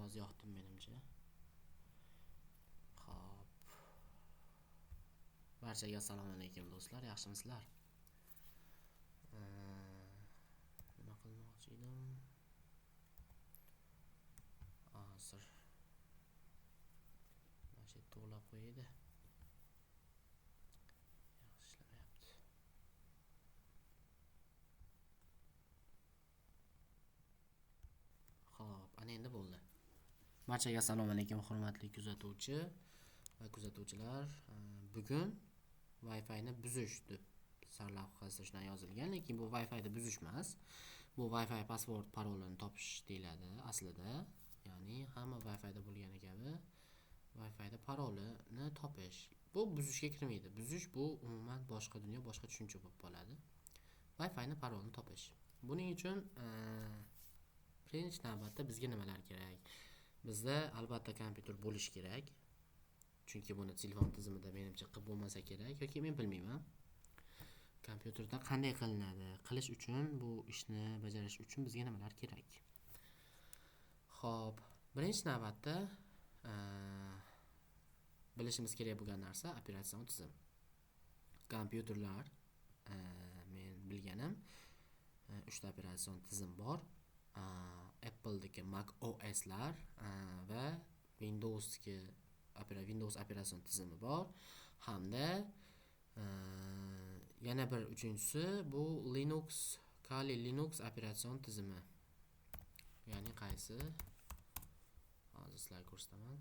ovoz yoqdim menimcha. Xo'p. Barchaga assalomu alaykum do'stlar, yaxshimisizlar? Nima qilmoqchi edim? Hozir mana shu to'g'lab qo'ydi. Yaxshi ishlamayapti. Xo'p, ana endi bo'ldi. Barchaga assalomu alaykum hurmatli kuzatuvchi va kuzatuvchilar. Bugun Wi-Fi ni buzish deb sarlavhasi shunday yozilgan, lekin bu Wi-Fi ni buzish emas. Bu Wi-Fi password parolini topish deyiladi aslida. Ya'ni hamma Wi-Fi da bo'lgani kabi Wi-Fi da parolini topish. Bu buzishga kirmaydi. Buzish bu umuman boshqa dunyo, boshqa tushuncha bo'lib qoladi. Wi-Fi ni parolini topish. Buning uchun birinchi navbatda bizga nimalar kerak? Bizda albatta kompyuter bo'lish kerak. Chunki buni telefon tizimida menimcha qilib bo'lmasa kerak yoki men bilmayman. Kompyuterda qanday qilinadi? Qilish uchun bu ishni bajarish uchun bizga nimalar kerak? Xo'p, birinchi navbatda bilishimiz kerak bo'lgan narsa operatsion tizim. Kompyuterlar men bilganim 3 ta operatsion tizim bor. Apple'dagi Mac OS'lar va Windows'ga Windows operatsion tizimi bor. Hamda yana bir uchinchisi bu Kali Linux operatsion tizimi. Ya'ni qaysi? Hozir sizlarga ko'rsataman.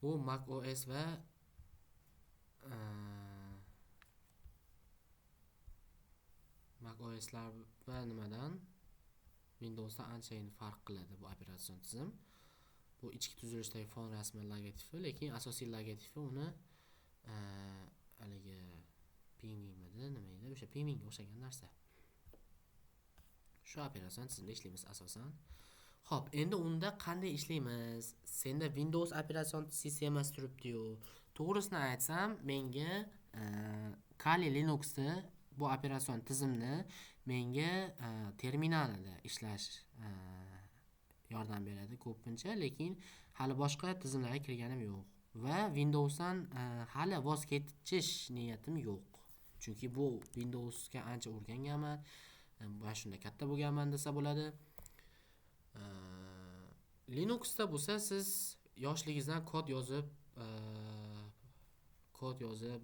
Bu Mac OS va Mac OS'lar va nimadan Windows'dan anchayin farq qiladi bu operatsion tizim. Bu ichki tuzilishdagi fon rasmi logotipi, lekin asosiy logotipi uni haligi pingmidi, nima edi? O'sha pingga o'xshagan narsa. Shu operatsion tizimda ishlaymiz asosan. Xo'p, endi unda qanday ishlaymiz? Senda Windows operatsion sistemasi turibdi-yu. To'g'risini aytsam, menga Kali Linux'da bu operatsion tizimni menga terminalida ishlash yordam beradi ko'pincha, lekin hali boshqa tizimlarga kirganim yo'q va Windowsdan hali voz kechish niyatim yo'q. Chunki bu Windowsga ancha o'rganganman. Mana shunda katta bo'lganman desa bo'ladi. Linuxda bo'lsa siz yoshligingizdan kod yozib,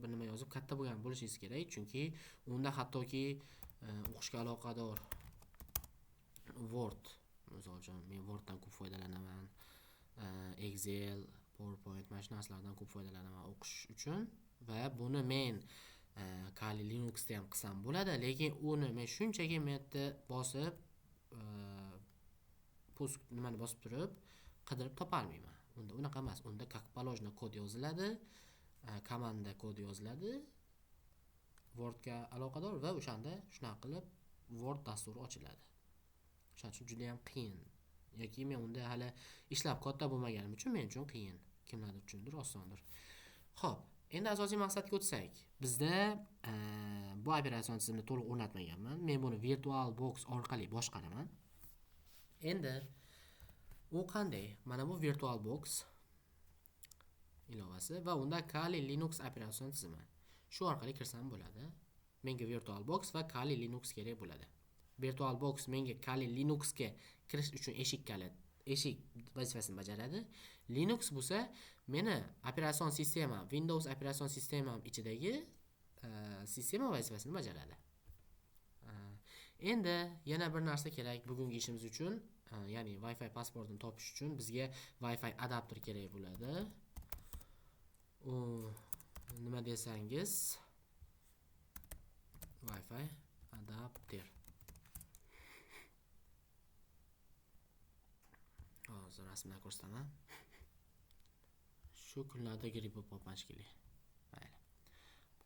bir nima yozib katta bo'lgan bo'lishingiz kerak, chunki unda hattoki o'qishga aloqador Word, misol uchun men Worddan ko'p foydalanaman, Excel, PowerPoint mana shu narsalardan ko'p foydalanaman o'qish uchun va buni men Kali Linuxda ham qilsam bo'ladi, lekin uni men shunchaki metni bosib nimani bosib turib qidirib topa olmayman. Unda unaqa emas. Unda как положено kod yoziladi, komanda kod yoziladi Wordga aloqador va o'shanda shunaqa qilib Word dasturi ochiladi. Shuning uchun juda ham qiyin. Yoki men unda hali ishlab katta bo'lmaganim uchun men uchun qiyin. Kimlardir uchundir osondir. Xo'p, endi asosiy maqsadga o'tsak. Bizda bu operatsion tizimni to'liq o'rnatmaganman. Men buni VirtualBox orqali boshqaraman. Endi u qanday? Mana bu VirtualBox ilovasi va unda Kali Linux operatsion tizimi. Shu orqali kirsam bo'ladi. Menga VirtualBox va Kali Linux kerak bo'ladi. VirtualBox menga Kali Linuxga kirish uchun eshik vazifasini bajaradi. Linux bo'lsa meni operatsion sistema, Windows operatsion sistemam ichidagi sistema vazifasini bajaradi. Endi yana bir narsa kerak bugungi ishimiz uchun, ya'ni Wi-Fi passwordini topish uchun bizga Wi-Fi adapter kerak bo'ladi. U nima desangiz, Wi-Fi adapter. Hozir rasmdan ko'rsataman. Shu kunlarda gripp bo'lib shekilli. Mayli.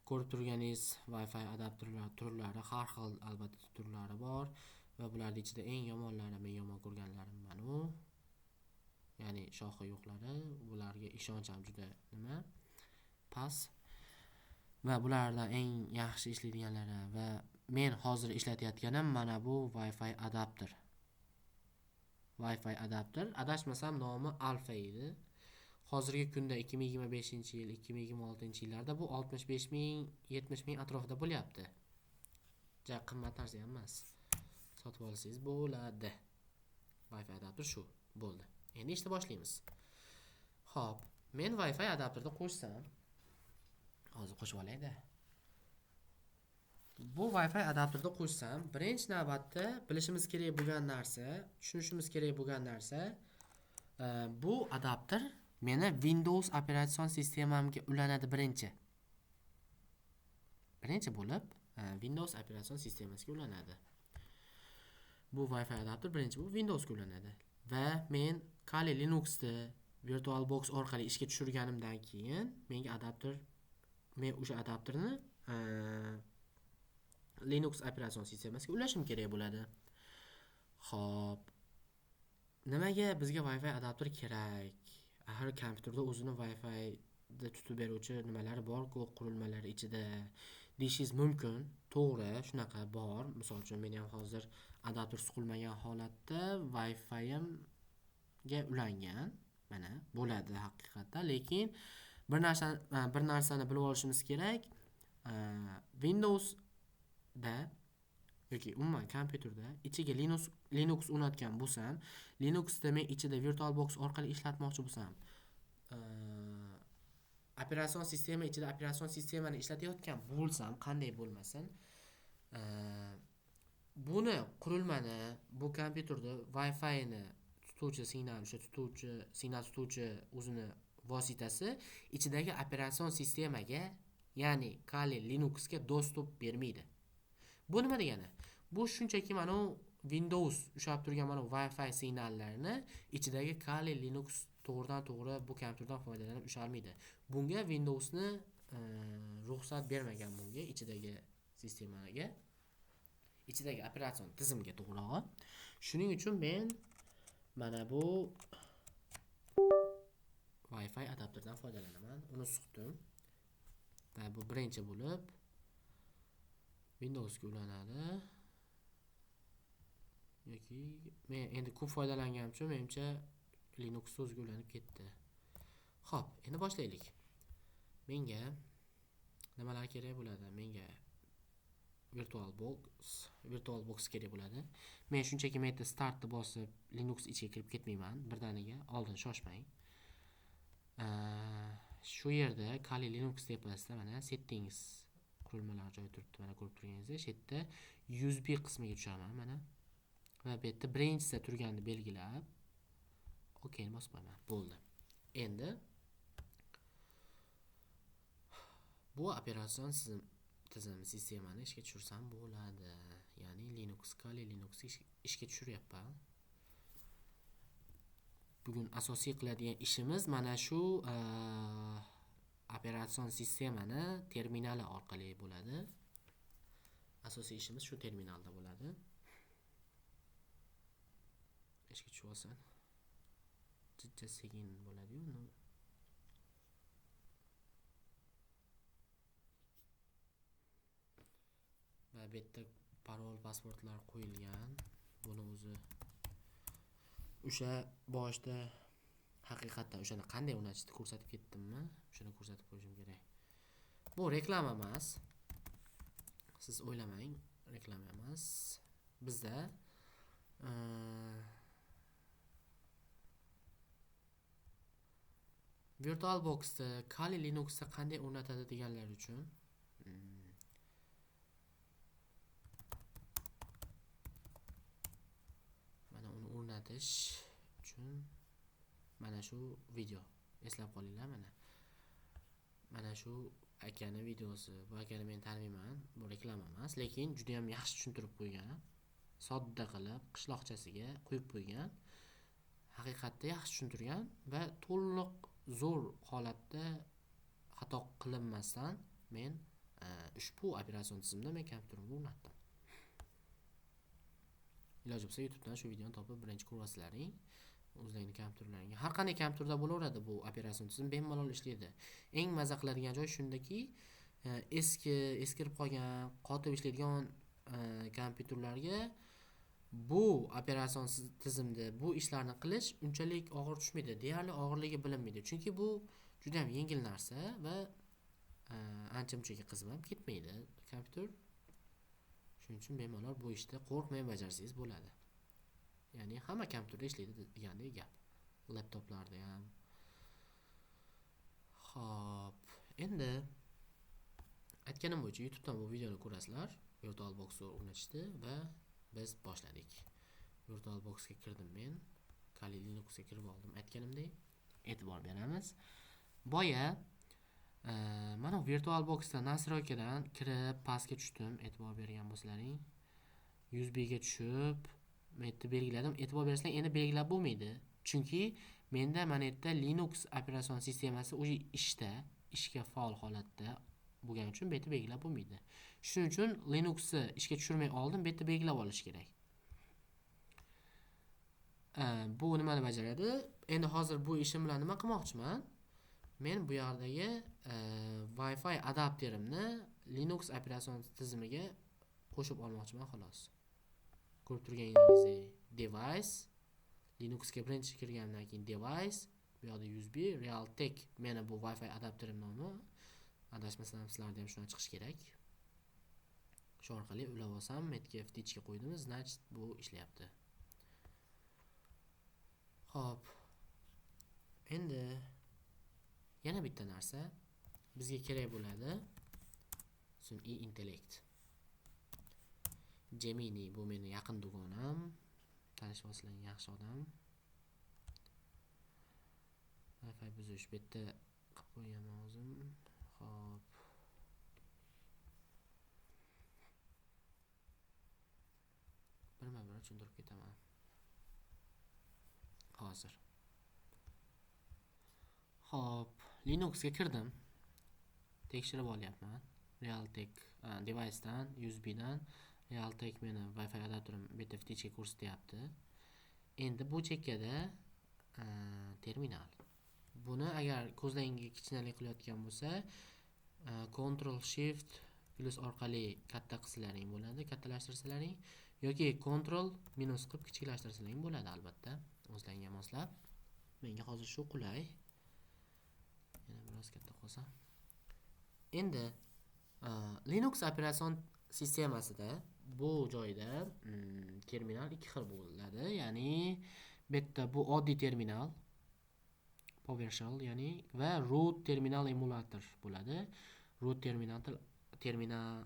Ko'rib turganingiz Wi-Fi adapterlar turlari har xil albatta turlari bor va bularning ichida eng yomonlari, men yomon ko'rganlarim mana bu. Ya'ni shoxi yo'qlari, bularga ishonch ham juda past. Va bulardan eng yaxshi ishlaydiganlari va men hozir ishlatayotganim mana bu Wi-Fi adapter. Wi-Fi adapter. Adashmasam nomi Alpha edi. Hozirgi kunda 2025-yil, 2026-yillarda bu 65.000, 70.000 atrofida bo'lyapti. Ja qimmat narsa ham emas. Sotib olsangiz bo'ladi. Wi-Fi adapter shu bo'ldi. Endi ishni boshlaymiz. Xo'p, men Wi-Fi adapterni qo'shsam, hozir qo'shib olayda. Bu Wi-Fi adapterni qo'shsam, birinchi navbatda bilishimiz kerak bo'lgan narsa, tushunishimiz kerak bo'lgan narsa, bu adapter meni Windows operatsion sistemamga ulanadi birinchi. Birinchi bo'lib Windows operatsion sistemasiga ulanadi. Bu Wi-Fi adapter birinchi bo'lib Windowsga ulanadi. Va men Kali Linuxni VirtualBox orqali ishga tushirganimdan keyin menga adapter, men o'sha adapterni Linux operatsion sistemasiga ulashim kerak bo'ladi. Xo'p. Nimaga bizga Wi-Fi adapter kerak? Har kompyuterda o'zini Wi-Fi da tutib beruvchi nimalari bor-ku, qurilmalari ichida deyishingiz mumkin. To'g'ri, shunaqa bor. Misol uchun men ham hozir adapter suqilmagan holatda Wi-Fi'imga ulangan. Mana bo'ladi haqiqatda, lekin bir narsani bilib olishimiz kerak. Windows da yoki umuman kompyuterda ichiga Linux o'rnatgan bo'lsam, Linuxda men ichida VirtualBox orqali ishlatmoqchi bo'lsam, operatsion sistema ichida operatsion sistemani ishlatayotgan bo'lsam, qanday bo'lmasin, buni qurilmani, bu kompyuterda Wi-Fi ni tutuvchi signal, o'sha signal tutuvchi o'zini vositasi ichidagi operatsion sistemaga, ya'ni Kali Linuxga dostуп bermaydi. Bu nima degani? Bu shunchaki mana Windows ushlab turgan mana Wi-Fi signallarini ichidagi Kali Linux to'g'ridan-to'g'ri bu kompyuterdan foydalanib ushalmaydi. Bunga Windowsni ruxsat bermagan, bunga ichidagi sistemaga, ichidagi operatsion tizimga to'g'rirog'i. Shuning uchun men mana bu Wi-Fi adapterdan foydalanaman. Uni suqdim. Va bu birinchi bo'lib Windowsga ulanadi. Yoki men endi ko'p foydalanganim uchun menimcha Linux o'ziga ulanib ketdi. Xo'p, endi boshlaylik. Menga nimalar kerak bo'ladi? Menga VirtualBox kerak bo'ladi. Men shunchaki meta startni bosib Linux ichiga kirib ketmayman, birdaniga, oldin shoshmang. Shu yerda Kali Linux tepasida mana settings qurilmalar joyi turibdi. Mana ko'rib turganingizdek, shu yerda USB qismiga tushaman mana. Va bu yerda birinchisida turganini belgilab OK ni bosib qo'yaman. Bo'ldi. Endi bu operatsion tizim sistemani ishga tushirsam bo'ladi. Ya'ni Linux, Kali Linux ishga tushiryapman. Bugun asosiy qiladigan ishimiz mana shu operatsion sistemani terminali orqali bo'ladi. Asosiy ishimiz shu terminalda bo'ladi. Ishga tushib olsin. Jiddiy sekin bo'ladi-yu. Va bu yerda parol, pasportlar qo'yilgan. Buni o'zi o'sha boshda haqiqatdan o'shani qanday o'rnatishni ko'rsatib ketdimmi? Shuni ko'rsatib qo'yishim kerak. Bu reklama emas. Siz o'ylamang, reklama emas. Bizda VirtualBox'da Kali Linux'da qanday o'rnatadi deganlar uchun mana uni o'rnatish uchun mana shu video eslab qolinglar. Mana shu akani videosi. Bu akani men tanimayman, bu reklama emas, lekin juda ham yaxshi tushuntirib qo'ygan. Sodda qilib qishloqchasiga qo'yib qo'ygan. Haqiqatda yaxshi tushuntirgan va to'liq zo'r holatda xato qilinmasdan men ushbu operatsion tizimda men kompyuterimga o'rnatdim. Iloji bo'lsa YouTubedan shu videoni topib birinchi ko'rasizlaring. O'zingizning kompyuterlaringga. Har qanday kompyuterda bo'laveradi bu operatsion tizim, bemalol ishlaydi. Eng maza qiladigan joy shundaki, eskirib qolgan, qotib ishlaydigan kompyuterlarga bu operatsion tizimda bu ishlarni qilish unchalik og'ir tushmaydi, deyarli og'irligi bilinmaydi. Chunki bu juda ham yengil narsa va ancha munchaga qizib ham ketmaydi kompyuter. Shuning uchun bemalol bu ishni qo'rqmay bajarsangiz bo'ladi. Ya'ni hamma kompyuterda ishlaydi degandek gap. Laptoplarda ham. Xo'p, endi aytganim bo'yicha YouTubedan bu videoni ko'rasizlar. VirtualBox'ni o'rnatishdi va biz boshladik. VirtualBox'ga kirdim men. Kali Linux'ga kirib oldim. Aytganimdek, e'tibor beramiz. Boya mana VirtualBox'da nastroykadan kirib pastga tushdim. E'tibor bergan bo'lsalaring, 100 ga tushib, men yerda belgiladim. E'tibor bersanglar, endi belgilab bo'lmaydi. Chunki menda mana yerda Linux operatsion sistemasi o'sha ishga faol holatda bo'lgani uchun bu yerda belgilab bo'lmaydi. Shuning uchun Linuxni ishga tushirmay oldin bu yerda belgilab olish kerak. Bu nimani bajaradi? Endi hozir bu ishim bilan nima qilmoqchiman? Men bu yerdagi Wi-Fi adapterimni Linux operatsion tizimiga qo'shib olmoqchiman xolos. Ko'rib turganingizdek, device Linuxga birinchi kirgandan keyin device, bu yoqda USB, Realtek, meni bu Wi-Fi adapterim nomi. Adashmasam sizlarda ham shundan chiqish kerak. Shu orqali ulab olsam, metga FTHga qo'ydim, значит bu ishlayapti. Xo'p. Endi yana bitta narsa bizga kerak bo'ladi. Sun'iy intellekt. Gemini bu meni yaqin dugonam. Tanishib olsalaring yaxshi odam. Wi-Fi buzish bitta qilib qo'yaman o'zim. Xo'p. Birma-bir tushuntirib ketaman. Hozir. Xo'p, Linuxga kirdim. Tekshirib olyapman. Realtek device'dan, USB dan Realtek meni Wi-Fi adapterim bitta FTHga ko'rsatyapti. Endi bu chekkada terminal. Buni agar ko'zlaringiz kichkinalik qilayotgan bo'lsa, Ctrl Shift plus orqali katta qilsalaring bo'ladi, kattalashtirirsalaring yoki Ctrl minus qilib kichiklashtirsalaring bo'ladi albatta, o'zlaringizga moslab. Menga hozir shu qulay. Yana biroz katta qilsam. Endi Linux operatsion sistemasida bu joyda terminal ikki xil bo'ladi. Ya'ni bitta bu oddiy terminal, PowerShell ya'ni va root terminal emulator bo'ladi. Root terminal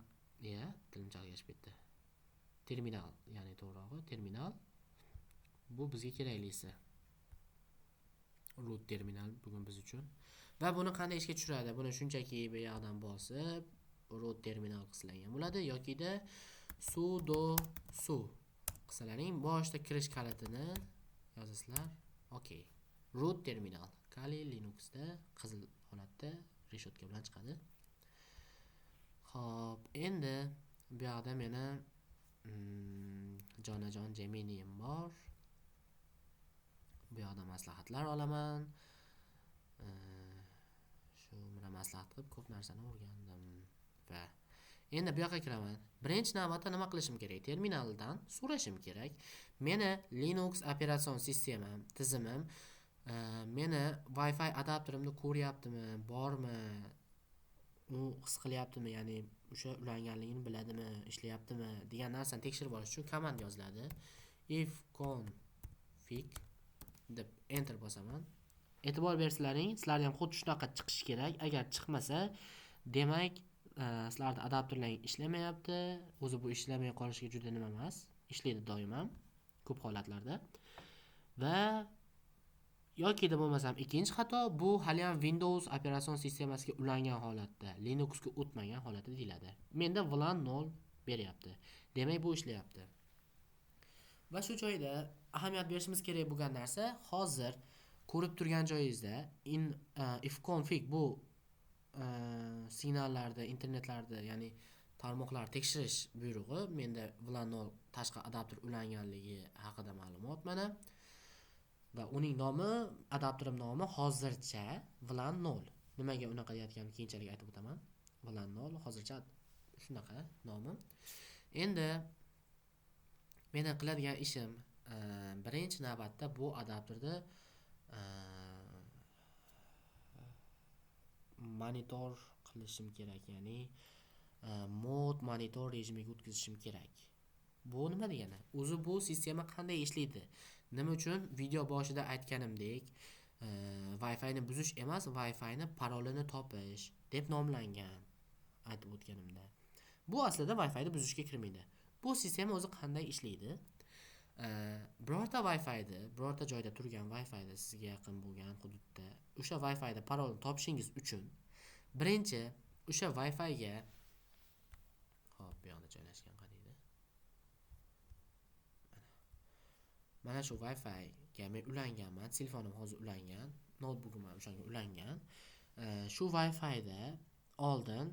tilim chalg'ishib ketdi. Terminal, ya'ni to'g'rirog'i terminal. Bu bizga keraklisi. Root terminal bugun biz uchun. Va buni qanday ishga tushiradi? Buni shunchaki bu yoqdan bosib root terminal qilsalaring bo'ladi yoki-da sudo su qilsalaring boshida kirish kalitini yozasizlar. Okay. Root terminal Kali Linuxda qizil holatda reshotka bilan chiqadi. Xo'p, endi bu yoqda meni jonajon Gemini bor. Bu yoqda maslahatlar olaman. Shu bilan maslahat qilib ko'p narsani o'rgandim va endi bu yoqqa kiraman. Birinchi navbatda nima qilishim kerak? Terminaldan so'rashim kerak. Meni Linux operatsion sistemam, tizimim meni Wi-Fi adapterimni ko'ryaptimi, bormi? U his qilyaptimi, ya'ni o'sha ulanganligini biladimi, ishlayaptimi degan narsani tekshirib olish uchun komand yoziladi. ifconfig deb enter bosaman. E'tibor bersalaring, sizlarda ham xuddi shunaqa chiqishi kerak. Agar chiqmasa, demak, sizlarda adapterlaring ishlamayapti. O'zi bu ishlamay qolishiga juda nima emas. Ishlaydi doim ham ko'p holatlarda. Va yoki da bo'lmasam ikkinchi xato bu hali ham Windows operatsion sistemasiga ulangan holatda, Linuxga o'tmagan holatda deyiladi. Menda VLAN 0 beryapti. Demak, bu ishlayapti. Va shu joyda ahamiyat berishimiz kerak bo'lgan narsa, hozir ko'rib turgan joyingizda ifconfig bu signallarda, internetlarda, ya'ni tarmoqlar tekshirish buyrug'i. Menda VLAN 0 tashqi adapter ulanganligi haqida ma'lumot mana. Va uning nomi, adapterim nomi hozircha VLAN 0. Nimaga unaqa deyotganimni keyinchalik aytib o'taman. VLAN 0 hozircha shunaqa nomi. Endi Meni qiladigan ishim birinchi navbatda bu adapterni monitor qilishim kerak, ya'ni mod monitor rejimiga o'tkazishim kerak. Bu nima degani? O'zi bu sistema qanday ishlaydi? Nima uchun video boshida aytganimdek, Wi-Fi ni buzish emas, Wi-Fi ni parolini topish deb nomlangan aytib o'tganimda. Bu aslida Wi-Fi ni buzishga kirmaydi. Bu sistema o'zi qanday ishlaydi? Birorta Wi-Fi-da, birorta joyda turgan Wi-Fi-da sizga yaqin bo'lgan hududda o'sha Wi-Fi-da parolni topishingiz uchun birinchi o'sha Wi-Fi-ga hop, bu yoqda joylashgan qaraydi. Mana shu Wi-Fi-ga men ulanganman, telefonim hozir ulangan, notebookim ham o'shanga ulangan. Shu Wi-Fi-da oldin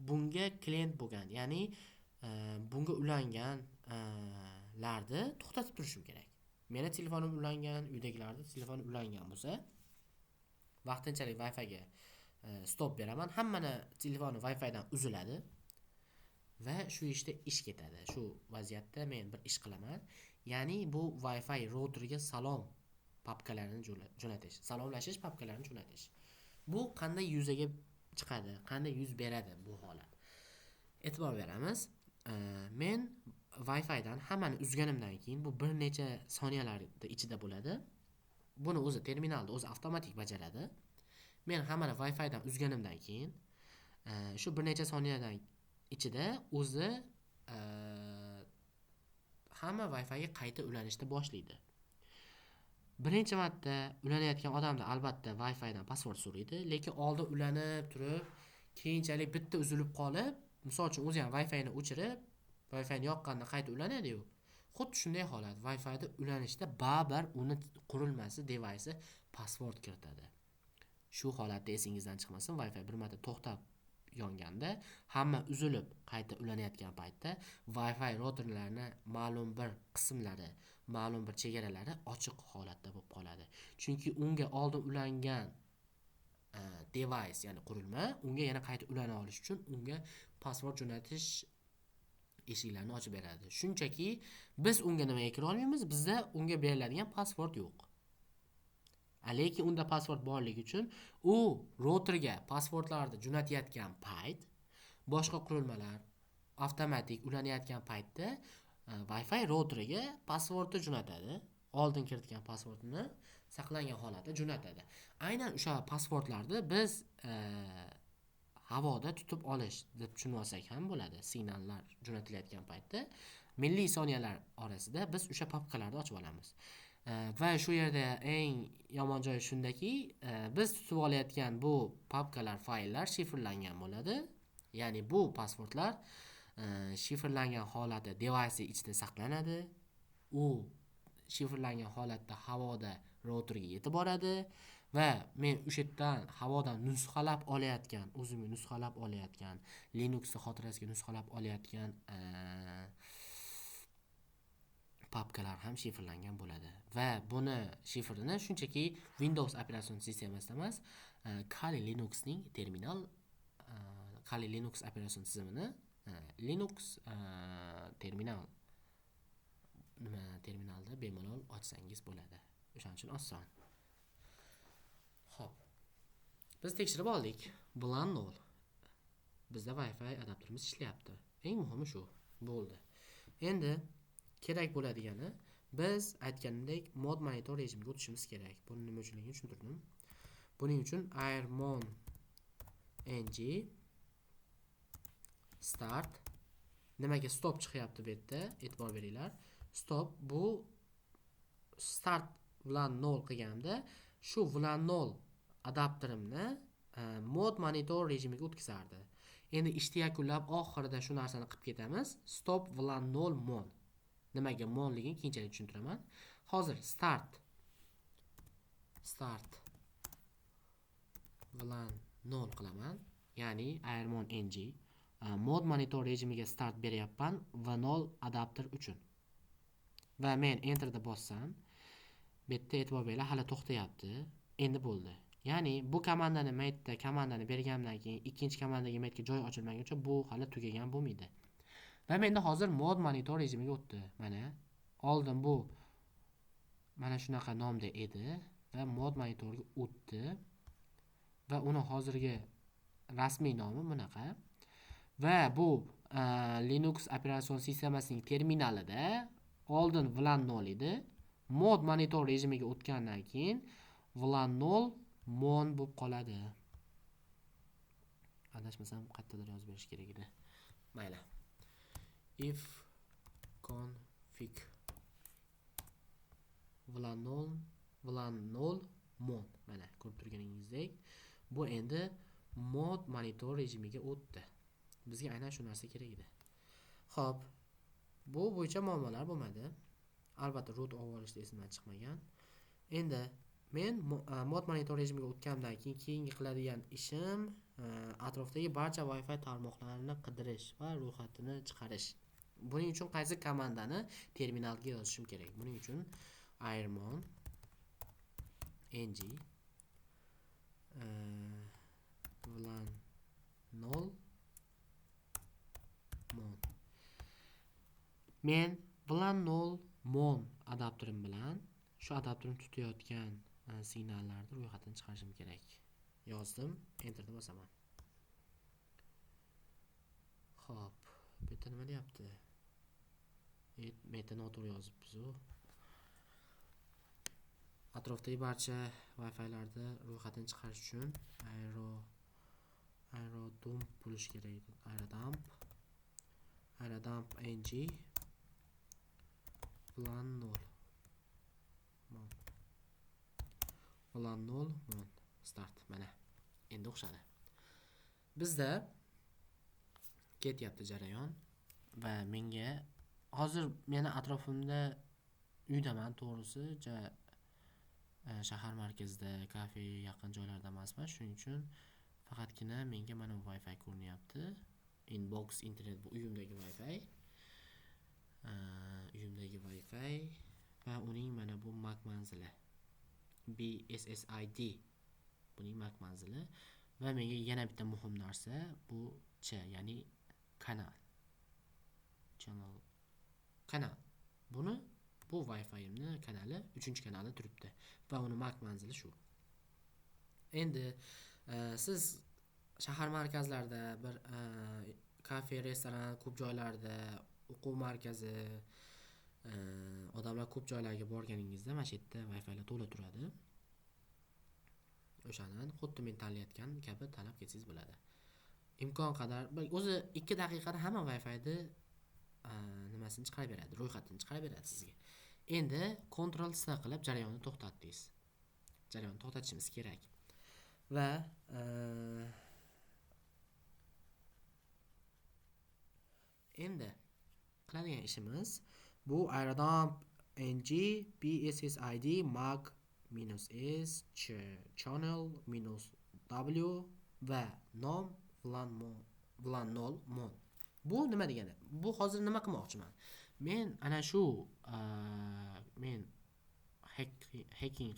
bunga klient bo'lgan, ya'ni bunga ulangan larni to'xtatib turishim kerak. Meni telefonim ulangan, uydagilarda telefoni ulangan bo'lsa, vaqtinchalik Wi-Fi-ga stop beraman. Hammani telefoni Wi-Fi dan uziladi va shu ishda ish ketadi. Shu vaziyatda men bir ish qilaman. Ya'ni bu Wi-Fi routerga salom papkalarini jo'natish, salomlashish papkalarini jo'natish. Bu qanday yuzaga chiqadi, qanday yuz beradi bu holat? E'tibor beramiz. Men Wi-Fi dan hammani uzganimdan keyin bu bir necha soniyalarda ichida bo'ladi. Buni o'zi terminalda o'zi avtomatik bajaradi. Men hammani Wi-Fi dan uzganimdan keyin shu bir necha soniyadan ichida o'zi hamma Wi-Fi ga qayta ulanishni boshlaydi. Birinchi marta ulanayotgan odamda albatta Wi-Fi dan password so'raydi, lekin oldin ulanib turib, keyinchalik bitta uzilib qolib, misol uchun o'zi ham Wi-Fi ni o'chirib, Wi-Fi ni yoqqanda qayta ulanadi-yu. Xuddi shunday holat. Wi-Fi da ulanishda baribir uni qurilmasi, device password kiritadi. Shu holatda esingizdan chiqmasin, Wi-Fi bir marta to'xtab yonganda, hamma uzilib qayta ulanayotgan paytda Wi-Fi routerlarni ma'lum bir qismlari, ma'lum bir chegaralari ochiq holatda bo'lib qoladi. Chunki unga oldin ulangan device, ya'ni qurilma, unga yana qayta ulana olish uchun unga password jo'natish eshiklarini ochib beradi. Shunchaki biz unga nimaga kira olmaymiz? Bizda unga beriladigan password yo'q. Lekin unda password borligi uchun u routerga passwordlarni jo'natayotgan payt, boshqa qurilmalar avtomatik ulanayotgan paytda Wi-Fi routeriga passwordni jo'natadi. Oldin kiritgan passwordni saqlangan holatda jo'natadi. Aynan o'sha passwordlarni biz havoda tutib olish deb tushunib olsak ham bo'ladi. Signallar jo'natilayotgan paytda milliy soniyalar orasida biz o'sha papkalarni ochib olamiz. Va shu yerda eng yomon joyi shundaki, biz tutib olayotgan bu papkalar, fayllar shifrlangan bo'ladi. Ya'ni bu passwordlar shifrlangan holatda device ichida saqlanadi. U shifrlangan holatda havoda routerga yetib boradi va men o'sha yerdan havodan nusxalab olayotgan, o'zimga nusxalab olayotgan, Linux xotirasiga nusxalab olayotgan papkalar ham shifrlangan bo'ladi. Va buni shifrini shunchaki Windows operatsion sistemasida emas, Kali Linuxning terminal, Kali Linux operatsion tizimini Linux terminalda bemalol ochsangiz bo'ladi. O'shaning uchun oson. Xo'p. Biz tekshirib oldik. Bilan nol. Bizda Wi-Fi adapterimiz ishlayapti. Eng muhimi shu bo'ldi. Endi kerak bo'ladigani, biz aytganimdek mod monitor rejimiga o'tishimiz kerak. Buni nima uchunligini tushuntirdim. Buning uchun airmon ng start. Nimaga stop chiqyapti bu yerda? E'tibor beringlar. Stop bu start bilan 0 qilganda shu bilan 0 adapterimni mod monitor rejimiga o'tkazardi. Endi ishni yakunlab oxirida shu narsani qilib ketamiz. Stop bilan 0 mon. Nimaga monligini keyinchalik tushuntiraman. Hozir start bilan 0 qilaman. Ya'ni airmon ng mod monitor rejimiga start beryapman va 0 adapter uchun. Va men enterda bossam, bu yerda e'tibor beringlar, hali to'xtayapti. Endi bo'ldi. Ya'ni bu komandani komandani bergandan keyin ikkinchi komandaga metga joy ochilmaguncha bu hali tugagan bo'lmaydi. Va menda hozir mod monitor rejimiga o'tdi. Mana oldin bu mana shunaqa nomda edi va mod monitorga o'tdi va uni hozirgi rasmiy nomi bunaqa. Va bu Linux operatsion sistemasining terminalida oldin VLAN 0 edi. Mod monitor rejimiga o'tgandan keyin VLAN 0 mon bo'lib qoladi. Adashmasam qayerdadir yozib berish kerak edi. Mayli. If config VLAN 0 mon. Mana ko'rib turganingizdek, bu endi mod monitor rejimiga o'tdi. Bizga aynan shu narsa kerak edi. Xo'p, bu bo'yicha muammolar bo'lmadi. Albatta root olishda esimdan chiqmagan. Endi men mod monitor rejimiga o'tgandan keyin keyingi qiladigan ishim atrofdagi barcha Wi-Fi tarmoqlarini qidirish va ro'yxatini chiqarish. Buning uchun qaysi komandani terminalga yozishim kerak? Buning uchun airmon ng VLAN 0 mon. Men VLAN 0 mon adapterim bilan shu adapterim tutayotgan signallarni ro'yxatini chiqarishim kerak. Yozdim, enterni bosaman. Xo'p, bu yerda nima deyapti? Meta noto'g'ri yozibmiz-ku. Atrofdagi barcha Wi-Fi'larni ro'yxatini chiqarish uchun aerodump bo'lish kerak edi. Aerodump ng VLAN 0 mon. VLAN 0 mon start. Mana endi o'xshadi. Bizda ketyapti jarayon va menga hozir meni atrofimda uydaman, to'g'risi, shahar markazida, kafe yaqin joylarda emasman. Shuning uchun faqatgina menga mana bu Wi-Fi ko'rinyapti. Inbox internet bu uyimdagi Wi-Fi. Va uning mana bu MAC manzili. BSSID buning MAC manzili va menga yana bitta muhim narsa bu ya'ni kanal. Bu Wi-Fi'imni kanali 3-kanali turibdi va uni MAC manzili shu. Endi siz shahar markazlarida bir kafe, restoran, ko'p joylarda, o'quv markazi, odamlar ko'p joylarga borganingizda mana shu yerda Wi-Fi'lar to'la turadi. O'shadan xuddi men tanlayotgan kabi tanlab ketsangiz bo'ladi. Imkon qadar o'zi 2 daqiqada hamma Wi-Fi'ni nimasini chiqarib beradi, ro'yxatini chiqarib beradi sizga. Endi Ctrl C qilib jarayonni to'xtatdingiz. Jarayonni to'xtatishimiz kerak. Va endi qiladigan ishimiz bu aerodump ng bssid mag -s channel -w va nom VLAN 0 mon. Bu nima degani? Bu hozir nima qilmoqchiman? Men ana shu men hacking